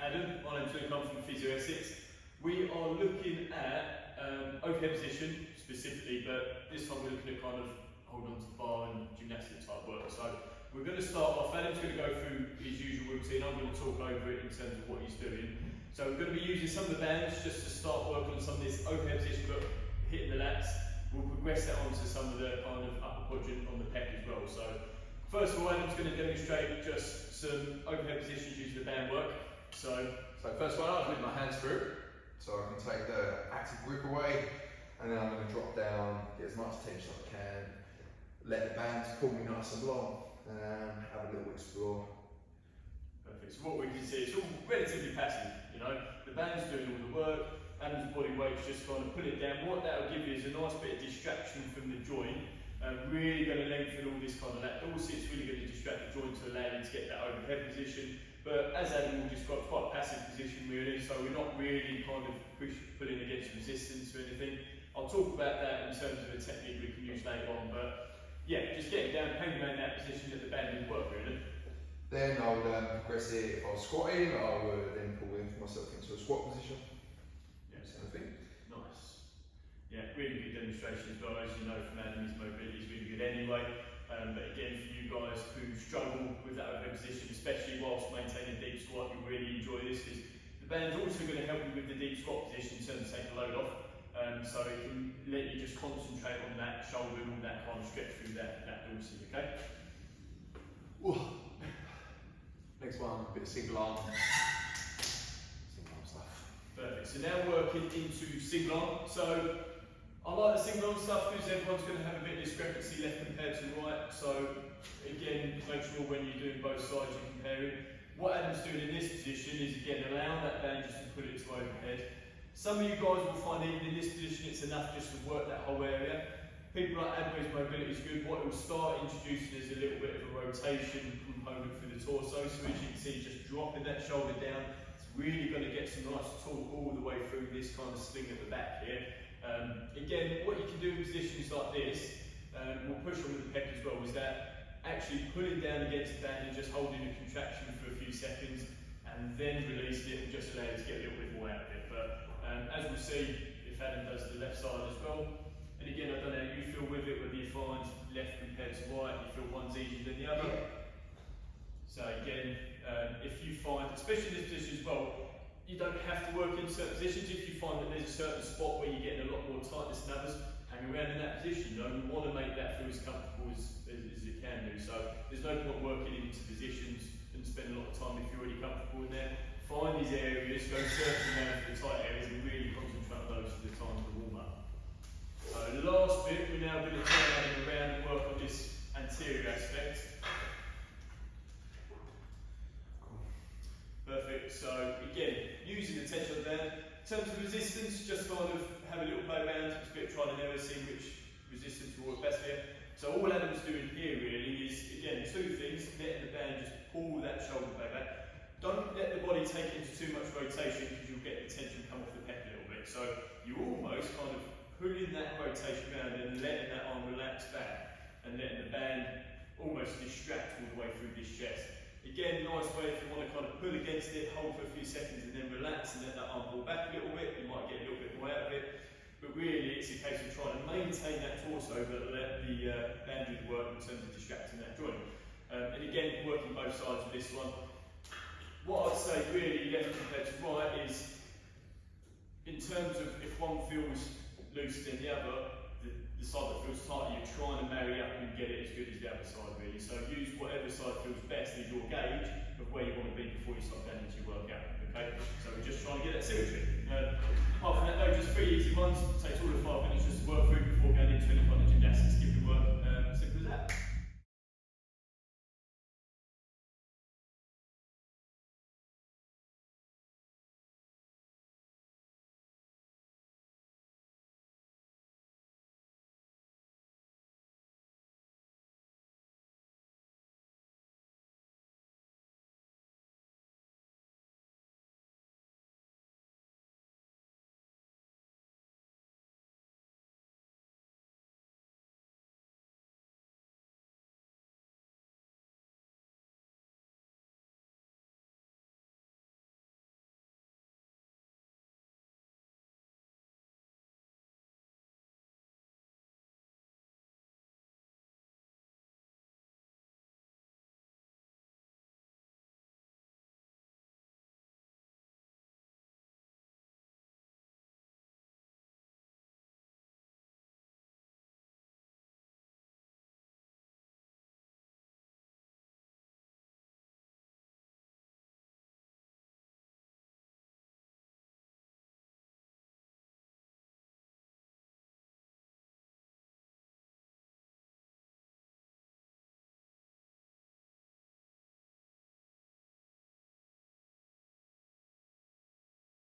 Adam. My name's Luke, I'm from Physio Essex. We are looking at overhead position specifically, but this time we're looking at kind of hold on to the bar and gymnastic type work. So we're going to start off, Adam's going to go through his usual routine, I'm going to talk over it in terms of what he's doing. So we're going to be using some of the bands just to start working on some of this overhead position, but hitting the lats. We'll progress that onto some of the kind of upper quadrant on the pec as well. So first of all, Adam's going to demonstrate just some overhead positions using the band work. So first one, I'll put my hands through, so I can take the active grip away, and then I'm going to drop down, get as much tension as I can, let the bands pull me nice and long, and have a little explore. Perfect. So what we can see, it's all relatively passive, you know, the band's doing all the work, Adam's body weight's just kind of put it down. What that will give you is a nice bit of distraction from the joint, really going to lengthen all this kind of lat dorsi. It's really going to distract the joint to allow you to get that overhead position. But as Adam will describe, quite a passive position really, so we're not really kind of pulling against resistance or anything. I'll talk about that in terms of a technique we can use later on, but yeah, just getting down, hanging around that position at the band will work really. Then I would progress it. If I was squatting, I would then pull myself into a squat position. Yeah, same thing. Nice. Yeah, really good demonstration as well. As you know from Adam, his mobility is really good anyway. But again, for you guys who struggle with that overhead position, especially whilst maintaining deep squat, you'll really enjoy this because the band's also going to help you with the deep squat position in terms of taking the load off. So it can let you just concentrate on that shoulder and all that kind of stretch through that dorsi, okay? Whoa. Next one, a bit of single arm. Single arm stuff. Perfect. So now working into single arm. So I like the single arm stuff because everyone's going to have a bit of discrepancy left compared to right. So again, make sure when you're doing both sides you're comparing. What Adam's doing in this position is again allowing that band just to put it to overhead. Some of you guys will find even in this position it's enough just to work that whole area. People like Adam, his mobility is good. What it will start introducing is a little bit of a rotation component for the torso. So as you can see, just dropping that shoulder down, it's really going to get some nice torque all the way through this kind of sling at the back here. Again, what you can do in positions like this, we'll push on with the pec as well, is that actually pulling down against the band and just holding a contraction for a few seconds and then releasing it and just allow you to get a little bit more out of it. But as we'll see, if Adam does the left side as well, and again, I don't know how you feel with it, whether you find left compared to right, you feel one's easier than the other. So again, if you find, especially in this position as well, you don't have to work in certain positions. If you find that there's a certain spot where you're getting a lot more tightness than others, hang around in that position. You know, you want to make that feel as comfortable as it can do. So there's no point working into positions and spend a lot of time if you're already comfortable in there. Find these areas, go searching around for the tight areas and really concentrate on those for the time of the warm-up. So the last bit, we're now going to turn around and work on this anterior aspect. Perfect. So again, using the tension on the band. In terms of resistance, just kind of have a little play around, just a bit of trial and error, see which resistance will work best here. So all Adam's doing here really is, again, two things, letting the band just pull that shoulder blade back. Don't let the body take into too much rotation because you'll get the tension come off the pec a little bit. So you're almost kind of pulling that rotation around and letting that arm relax back and letting the band almost distract all the way through this chest. Again, nice way if you want to kind of pull against it, hold for a few seconds and then relax and let that arm pull back a little bit. You might get a little bit more out of it. But really it's a case of trying to maintain that torso but let the band do the work in terms of distracting that joint. And again, working both sides of this one. What I'd say really left compared to right is, in terms of if one feels loose than the other, the side that feels tighter, you're trying to marry up and get it as good as the other side really. So use whatever side feels best as your gauge of where you want to be before you start going into your workout. Okay? So we're just trying to get that symmetry. Apart from that though, just 3 easy ones. It takes all of 5 minutes just to work through before going into any